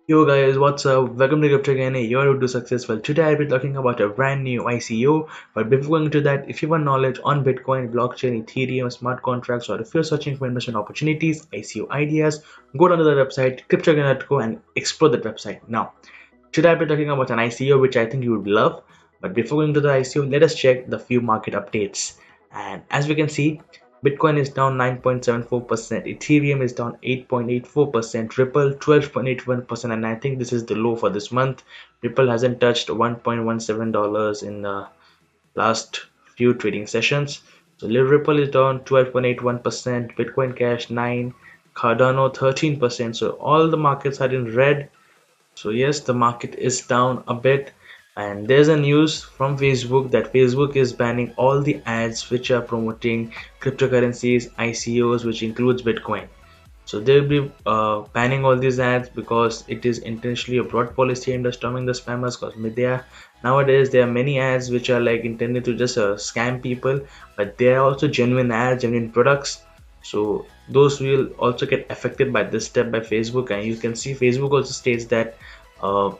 Yo guys, what's up? Welcome to CryptoGyani, your road to successful. Today I'll be talking about a brand new ICO. But before going to that, if you want knowledge on Bitcoin, blockchain, Ethereum, smart contracts, or if you're searching for investment opportunities, ICO ideas, go down to the website CryptoGyani.co and explore that website. Now, today I'll be talking about an ICO which I think you would love. But before going to the ICO, let us check the few market updates. And as we can see, Bitcoin is down 9.74%, Ethereum is down 8.84%, Ripple 12.81%, and I think this is the low for this month. Ripple hasn't touched $1.17 in the last few trading sessions. So Ripple is down 12.81%, Bitcoin Cash 9, Cardano 13%. So all the markets are in red. So yes, the market is down a bit, and there's a news from Facebook that Facebook is banning all the ads which are promoting cryptocurrencies, ICOs, which includes Bitcoin. So they'll be banning all these ads because it is intentionally a broad policy aimed at storming the spammers. Because nowadays there are many ads which are like intended to just scam people, but they are also genuine ads, genuine products. So those will also get affected by this step by Facebook, and you can see Facebook also states that uh,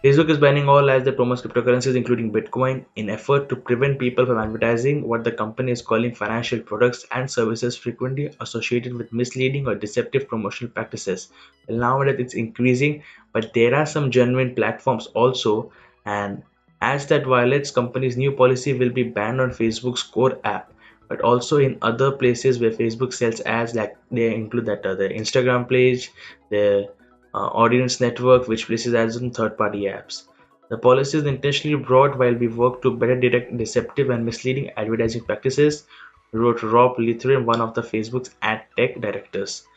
Facebook is banning all ads that promote cryptocurrencies, including Bitcoin, in effort to prevent people from advertising what the company is calling financial products and services frequently associated with misleading or deceptive promotional practices. Well, nowadays it's increasing, but there are some genuine platforms also, and as that violates company's new policy will be banned on Facebook's core app, but also in other places where Facebook sells ads, like they include that the Instagram page, the audience network, which places ads on third-party apps. The policy is intentionally broad while we work to better detect deceptive and misleading advertising practices, wrote Rob Lithuanian, one of the Facebook's ad tech directors.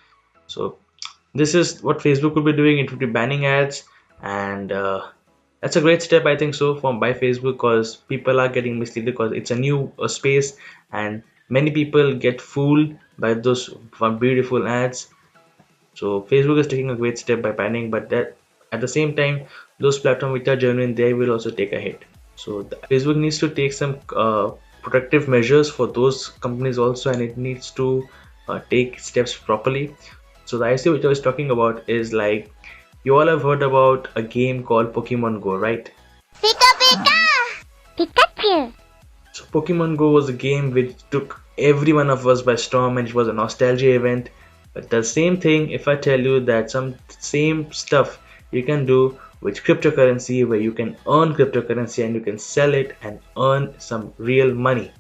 So this is what Facebook will be doing. It will be banning ads, and that's a great step, I think so, from by Facebook, because people are getting misled because it's a new space, and many people get fooled by those beautiful ads. So Facebook is taking a great step by banning, but that at the same time, those platforms which are genuine, they will also take a hit. So Facebook needs to take some protective measures for those companies also, and it needs to take steps properly. So the ICO which I was talking about is like, you all have heard about a game called Pokemon Go, right? Pika pika! Pikachu! So Pokemon Go was a game which took every one of us by storm, and it was a nostalgia event. But the same thing, if I tell you that some same stuff you can do with cryptocurrency, where you can earn cryptocurrency and you can sell it and earn some real money.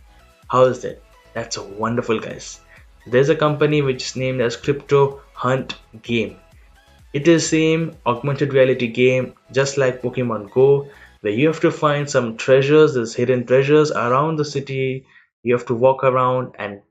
How is that? That's a wonderful, guys. There's a company which is named as Crypto Hunt Game. It is same augmented reality game just like Pokemon Go, where you have to find some treasures, there's hidden treasures around the city. You have to walk around and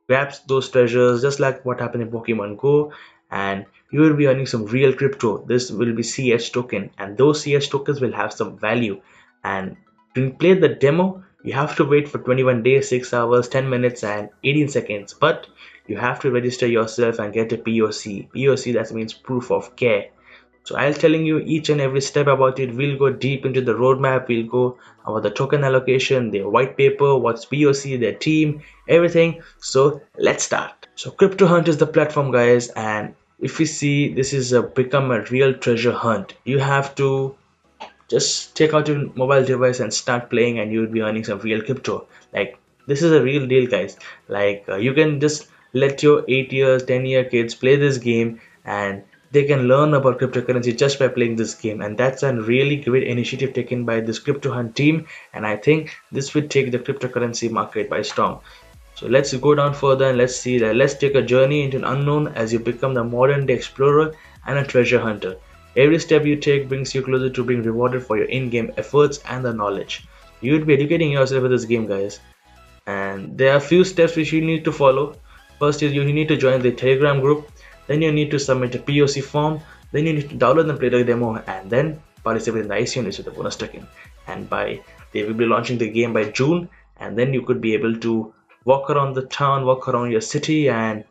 grab those treasures just like what happened in Pokemon Go, and you will be earning some real crypto. This will be CH token, and those CH tokens will have some value. And to play the demo, you have to wait for 21 days, 6 hours, 10 minutes, and 18 seconds. But you have to register yourself and get a POC. POC, that means proof of care. So I'll telling you each and every step about it. We'll go deep into the roadmap. We'll go about the token allocation, their white paper, what's POC, their team, everything. So let's start. So Crypto Hunt is the platform, guys, and if you see, this is a become a real treasure hunt. You have to just take out your mobile device and start playing, and you'll be earning some real crypto. Like, this is a real deal, guys. Like, you can just let your 8 years 10-year kids play this game, and they can learn about cryptocurrency just by playing this game. And that's a really great initiative taken by this Crypto Hunt team, and I think this will take the cryptocurrency market by storm. So let's go down further and let's see that. Let's take a journey into an unknown as you become the modern day explorer and a treasure hunter. Every step you take brings you closer to being rewarded for your in-game efforts and the knowledge. You would be educating yourself with this game, guys. And there are a few steps which you need to follow. First is you need to join the Telegram group. Then you need to submit a POC form. Then you need to download and play the demo, and then participate in the ICO list with the bonus token. And by they will be launching the game by June, and then you could be able to walk around the town, walk around your city, and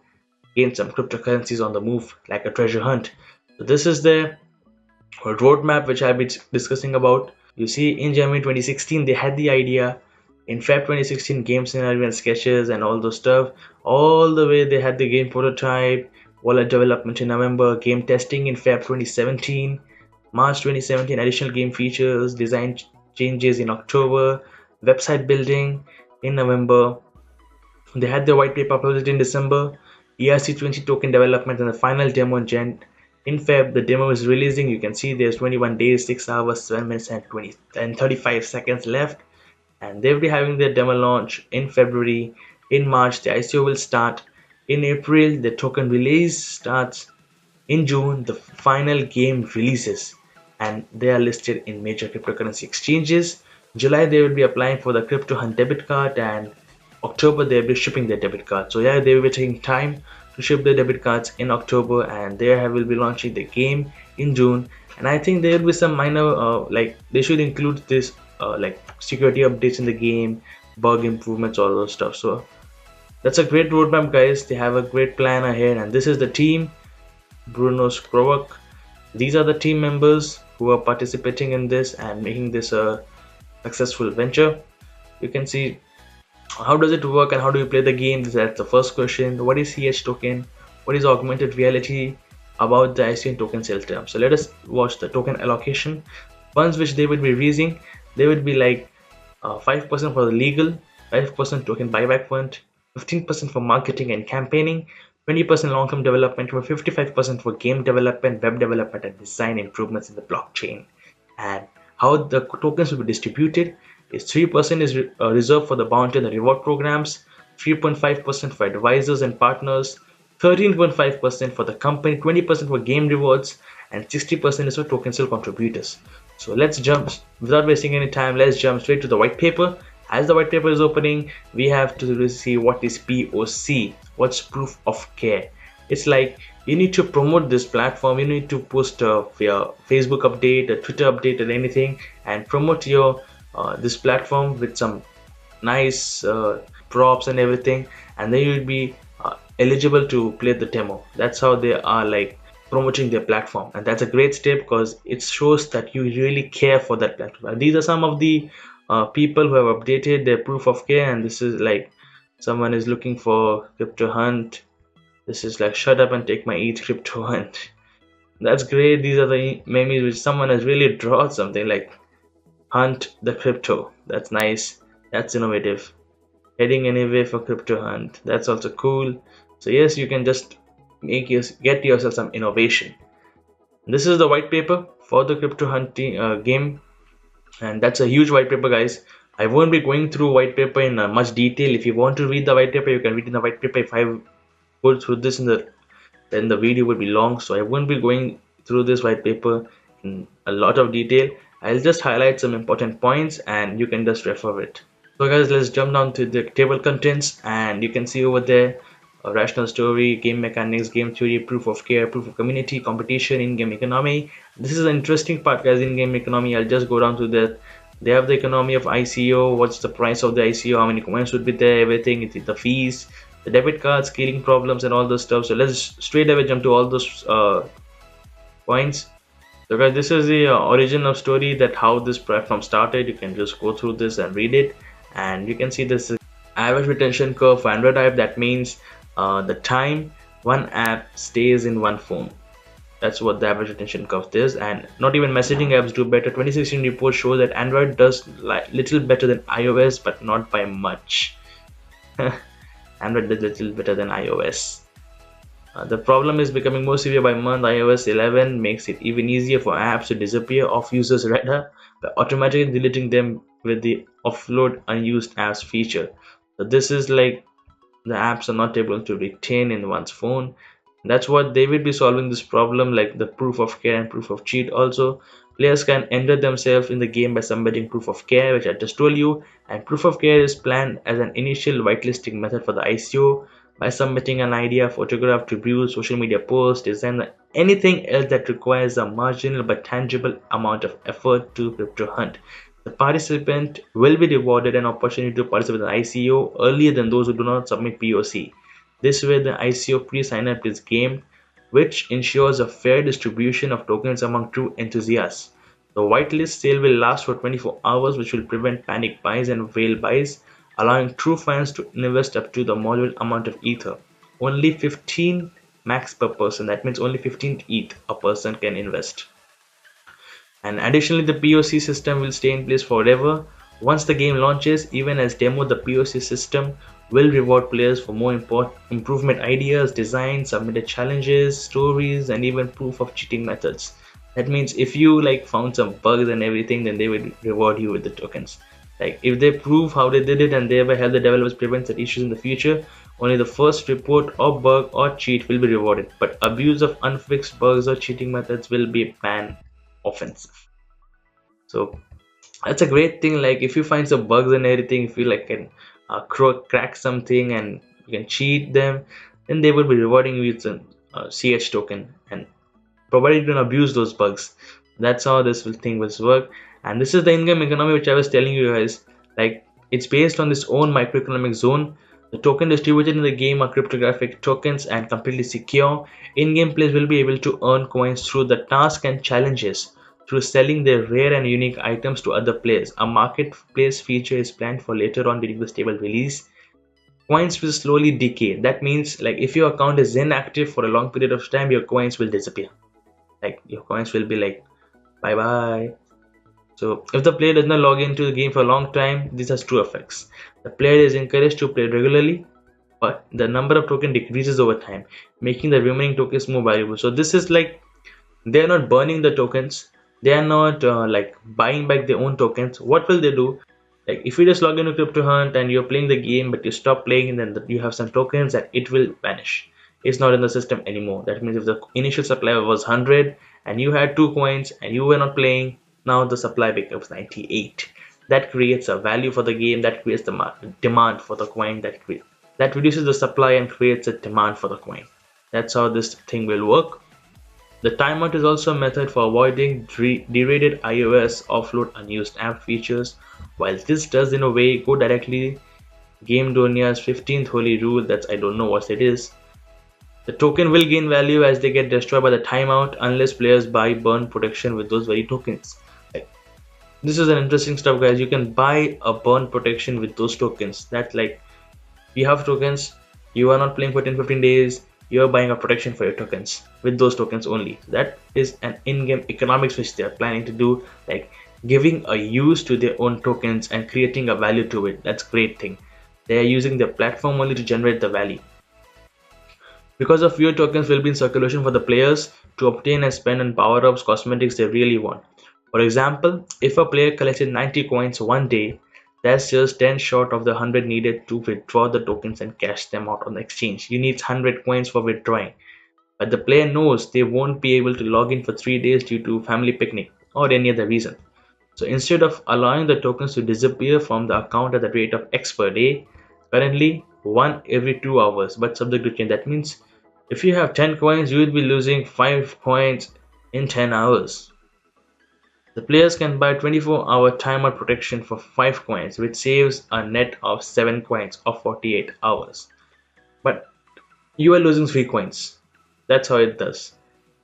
gain some cryptocurrencies on the move like a treasure hunt. So this is the roadmap which I'll be discussing about. You see, in January 2016, they had the idea. In Feb 2016, game scenario and sketches and all those stuff. All the way they had the game prototype. wallet development in November, game testing in Feb 2017, March 2017, additional game features, design changes in October, website building in November. They had their white paper published in December, ERC20 token development, and the final demo in Feb. The demo is releasing. You can see there's 21 days, 6 hours, 7 minutes, and 35 seconds left. And they'll be having their demo launch in February. In March, the ICO will start. In April, the token release starts. In June, the final game releases and they are listed in major cryptocurrency exchanges. July, they will be applying for the Crypto Hunt debit card, and October, they'll be shipping their debit card. So, yeah, they will be taking time to ship their debit cards in October, and they will be launching the game in June. And I think there will be some minor, like, they should include this, like, security updates in the game, bug improvements, all those stuff. So, that's a great roadmap, guys. They have a great plan ahead, and this is the team. Bruno Skrovak. These are the team members who are participating in this and making this a successful venture. You can see how does it work and how do you play the game. That's the first question. What is CH token? What is augmented reality? About the ICO token sale term. So let us watch the token allocation. Funds which they would be raising, they would be like 5% for the legal, 5% token buyback fund, 15% for marketing and campaigning, 20% long-term development, 55% for game development, web development, and design improvements in the blockchain. And how the tokens will be distributed is 3% is reserved for the bounty and the reward programs, 3.5% for advisors and partners, 13.5% for the company, 20% for game rewards, and 60% is for token sale contributors. So let's jump, without wasting any time, let's jump straight to the white paper. As the white paper is opening, we have to see what is POC, what's proof of care. It's like you need to promote this platform, you need to post your Facebook update, a Twitter update, or anything, and promote your this platform with some nice props and everything, and then you'll be eligible to play the demo. That's how they are like promoting their platform, and that's a great step because it shows that you really care for that platform. And these are some of the people who have updated their proof of care, and this is like someone is looking for Crypto Hunt. This is like shut up and take my ETH Crypto Hunt. That's great. These are the memes which someone has really drawn something like Hunt the Crypto. That's nice. That's innovative. Heading anyway for Crypto Hunt. That's also cool. So yes, you can just get yourself some innovation. This is the white paper for the Crypto Hunt game, and that's a huge white paper, guys. I won't be going through white paper in much detail. If you want to read the white paper, you can read in the white paper. If I go through this then the video would be long, so I won't be going through this white paper in a lot of detail. I'll just highlight some important points and you can just refer it. So guys, let's jump down to the table contents, and you can see over there a rational story, game mechanics, game theory, proof of care, proof of community, competition, in-game economy. This is an interesting part, guys. In-game economy, I'll just go down to that. They have the economy of ICO, what's the price of the ICO, how many coins would be there, everything, the fees, the debit card, scaling problems, and all those stuff. So let's straight away jump to all those points. So guys, this is the origin of story, that how this platform started. You can just go through this and read it, and you can see this average retention curve for Android app. That means the time one app stays in one phone. That's what the average retention curve is. And not even messaging apps do better. 2016 report shows that Android does little better than iOS, but not by much. Android does little better than iOS. The problem is becoming more severe by month. iOS 11 makes it even easier for apps to disappear off users' radar by automatically deleting them with the offload unused apps feature. So this is like the apps are not able to retain in one's phone. That's what they will be solving this problem, like the proof of care and proof of cheat. Also, players can enter themselves in the game by submitting proof of care, which I just told you, and proof of care is planned as an initial whitelisting method for the ICO by submitting an idea, photograph, tribute, social media post, design, anything else that requires a marginal but tangible amount of effort to Crypto Hunt. The participant will be rewarded an opportunity to participate in the ICO earlier than those who do not submit POC. This way, the ICO pre-sign-up is gamed, which ensures a fair distribution of tokens among true enthusiasts. The whitelist sale will last for 24 hours, which will prevent panic buys and whale buys, allowing true fans to invest up to the moderate amount of Ether. Only 15 max per person. That means only 15 ETH a person can invest. And additionally, the POC system will stay in place forever. Once the game launches, even as demo, the POC system will reward players for more improvement ideas, designs, submitted challenges, stories, and even proof of cheating methods. That means if you like found some bugs and everything, then they will reward you with the tokens. Like if they prove how they did it and thereby help the developers prevent such issues in the future, only the first report of bug or cheat will be rewarded. But abuse of unfixed bugs or cheating methods will be banned offensive. So that's a great thing. Like if you find some bugs and everything, if you like can crack something and you can cheat them, then they will be rewarding you with a CH token, and provided you don't abuse those bugs. That's how this thing will work. And this is the in-game economy which I was telling you guys. Like it's based on this own microeconomic zone. The token distributed in the game are cryptographic tokens and completely secure. In-game players will be able to earn coins through the task and challenges, through selling their rare and unique items to other players. A marketplace feature is planned for later on during the stable release. Coins will slowly decay. That means like if your account is inactive for a long period of time, your coins will disappear. Like your coins will be like bye bye. So if the player does not log into the game for a long time, this has two effects. The player is encouraged to play regularly, but the number of tokens decreases over time, making the remaining tokens more valuable. So this is like they are not burning the tokens, they are not like buying back their own tokens. What will they do? Like if you just log into crypto hunt and you're playing the game but you stop playing, and then you have some tokens, and it will vanish. It's not in the system anymore. That means if the initial supply was 100 and you had 2 coins and you were not playing, now the supply becomes 98. That creates a value for the game, that creates the demand for the coin, that reduces the supply and creates a demand for the coin. That's how this thing will work. The timeout is also a method for avoiding derated iOS offload unused app features. While this does in a way go directly Game Donia's 15th holy rule, that's I don't know what it is. The token will gain value as they get destroyed by the timeout unless players buy burn protection with those very tokens. Like, this is an interesting stuff, guys. You can buy a burn protection with those tokens. That's like you have tokens, you are not playing for 10-15 days, you are buying a protection for your tokens with those tokens only. That is an in-game economics which they are planning to do, like giving a use to their own tokens and creating a value to it. That's a great thing. They are using their platform only to generate the value. Because of fewer tokens will be in circulation for the players to obtain and spend on power-ups, cosmetics they really want. For example, if a player collected 90 coins one day, that's just 10 short of the 100 needed to withdraw the tokens and cash them out on the exchange. You need 100 coins for withdrawing, but the player knows they won't be able to log in for 3 days due to family picnic or any other reason. So instead of allowing the tokens to disappear from the account at the rate of X per day, currently 1 every 2 hours, but subject to change. That means if you have 10 coins, you will be losing 5 coins in 10 hours. The players can buy 24-hour timer protection for 5 coins, which saves a net of 7 coins of 48 hours. But you are losing 3 coins. That's how it does.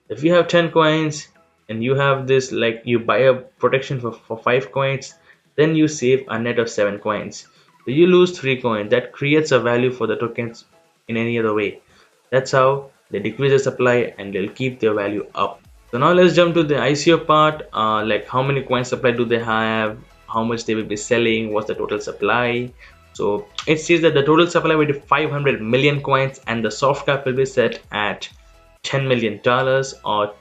If you have 10 coins and you have this, like you buy a protection for 5 coins, then you save a net of 7 coins. So you lose 3 coins. That creates a value for the tokens in any other way. That's how they decrease the supply and they'll keep their value up. So now let's jump to the ICO part. Like how many coin supply do they have, how much they will be selling, what's the total supply. So it says that the total supply will be 500 million coins and the soft cap will be set at $10 million or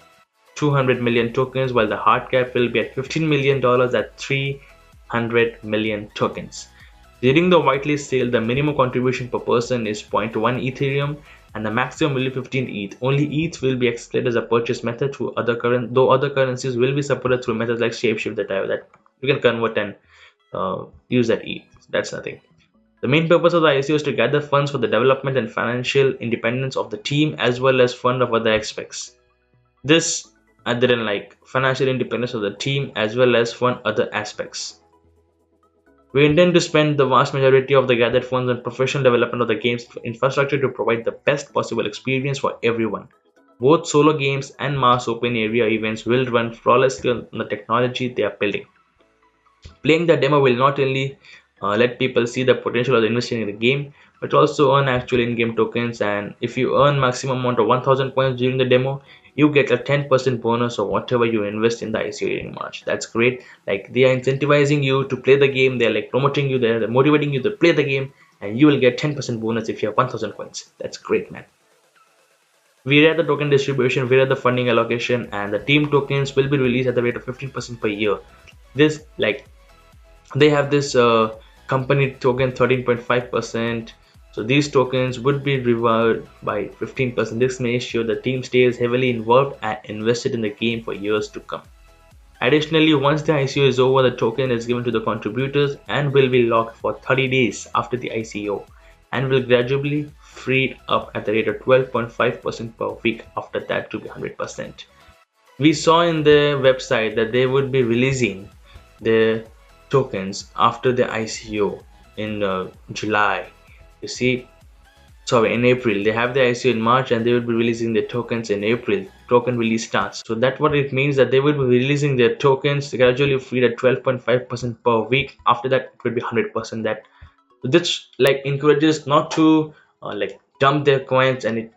200 million tokens, while the hard cap will be at $15 million at 300 million tokens. During the whitelist sale, the minimum contribution per person is 0.1 Ethereum and the maximum will be 15 ETH. Only ETH will be accepted as a purchase method through though other currencies will be supported through methods like Shapeshift that you can convert and use that ETH. That's nothing. The main purpose of the ICO is to gather funds for the development and financial independence of the team as well as fund of other aspects. This other than like financial independence of the team as well as fund other aspects. We intend to spend the vast majority of the gathered funds on professional development of the game's infrastructure to provide the best possible experience for everyone. Both solo games and mass open area events will run flawlessly on the technology they are building. Playing the demo will not only let people see the potential of investing in the game, but also earn actual in-game tokens. And if you earn maximum amount of 1000 coins during the demo, you get a 10% bonus of whatever you invest in the ICO in March. That's great. Like, they are incentivizing you to play the game, they're like promoting you, they're motivating you to play the game, and you will get 10% bonus if you have 1000 coins. That's great, man. We read the token distribution, we read the funding allocation, and the team tokens will be released at the rate of 15% per year. This, like, they have this company token 13.5%. So these tokens would be rewarded by 15%. This makes sure the team stays heavily involved and invested in the game for years to come. Additionally, once the ICO is over, the token is given to the contributors and will be locked for 30 days after the ICO, and will gradually free up at the rate of 12.5% per week after that to be 100%. We saw in the website that they would be releasing the tokens after the ICO in July. You see, sorry, in April. They have the ICO in March and they will be releasing the tokens in April. Token release starts. So that's what it means, that they will be releasing their tokens gradually free at 12.5% per week. After that, it will be 100%. That this like encourages not to like dump their coins, and it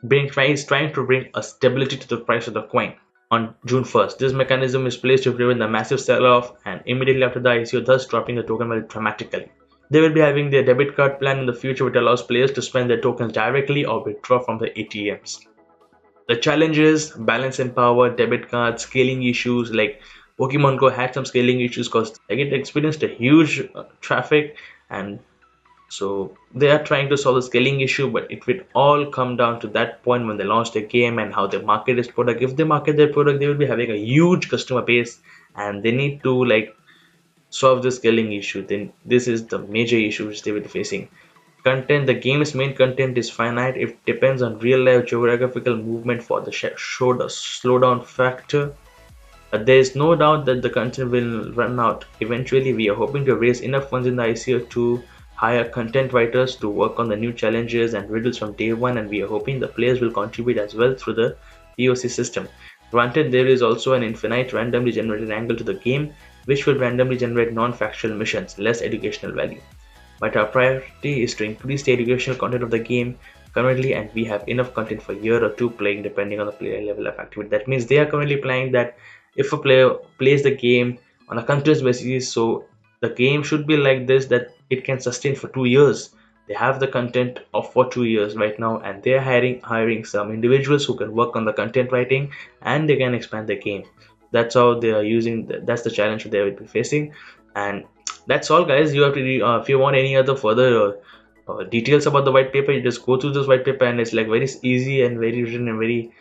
is trying to bring a stability to the price of the coin. On June 1st, this mechanism is placed to prevent the massive sell-off and immediately after the ICO, thus dropping the token value dramatically. They will be having their debit card plan in the future, which allows players to spend their tokens directly or withdraw from the ATMs. The challenge is balance and power, debit cards, scaling issues. Like, Pokemon Go had some scaling issues because like, it experienced a huge traffic, and so they are trying to solve the scaling issue, but it will all come down to that point when they launch the game and how they market this product. If they market their product, they will be having a huge customer base, and they need to like solve the scaling issue. Then this is the major issue which they will be facing. Content, the game's main content is finite. It depends on real life geographical movement for the show the slowdown factor. There is no doubt that the content will run out eventually. We are hoping to raise enough funds in the ICO to hire content writers to work on the new challenges and riddles from day one, and we are hoping the players will contribute as well through the POC system. Granted, there is also an infinite randomly generated angle to the game, which will randomly generate non-factual missions, less educational value. But our priority is to increase the educational content of the game currently, and we have enough content for a year or two playing depending on the player level of activity. That means they are currently planning that if a player plays the game on a continuous basis, so the game should be like this, that it can sustain for 2 years. They have the content of for 2 years right now, and they're hiring some individuals who can work on the content writing, and they can expand the game. That's how they are using that's the challenge they will be facing. And that's all, guys. You have to if you want any other further details about the white paper, you just go through this white paper, and it's like very easy and very written in very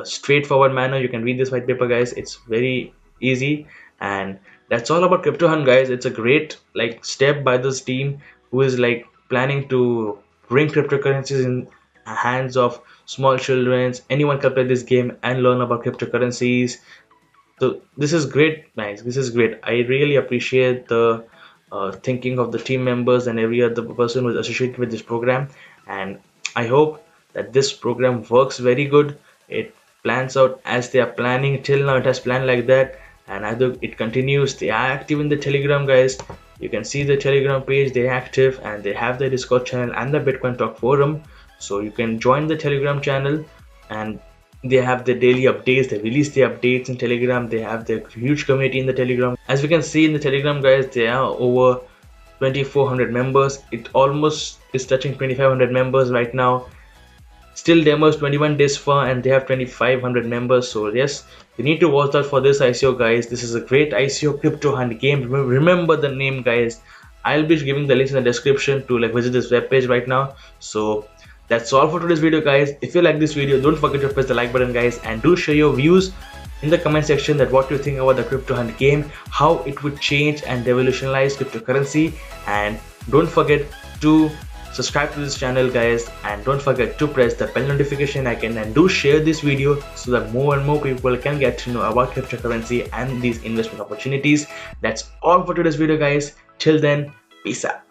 straightforward manner. You can read this white paper, guys. It's very easy, and that's all about Crypto Hunt, guys. It's a great like step by this team who is like planning to bring cryptocurrencies in hands of small children. Anyone can play this game and learn about cryptocurrencies. So this is great, guys. This is great. I really appreciate the thinking of the team members and every other person who is associated with this program, and I hope that this program works very good. It plans out as they are planning. Till now it has planned like that, and either it continues. They are active in the Telegram, guys. You can see the Telegram page, they're active, and they have the Discord channel and the Bitcoin Talk forum, so you can join the Telegram channel, and they have the daily updates. They release the updates in Telegram. They have their huge community in the Telegram. As we can see in the Telegram, guys, there are over 2400 members. It almost is touching 2500 members right now. Still demos 21 days far, and they have 2500 members. So yes, you need to watch out for this ICO, guys. This is a great ICO, Crypto Hunt game. Remember the name, guys. I'll be giving the links in the description to like visit this webpage right now. So that's all for today's video, guys. If you like this video, don't forget to press the like button, guys, and do share your views in the comment section that what you think about the Crypto Hunt game, how it would change and revolutionize cryptocurrency. And don't forget to subscribe to this channel, guys, and don't forget to press the bell notification icon, and do share this video so that more and more people can get to know about cryptocurrency and these investment opportunities. That's all for today's video, guys. Till then, peace out.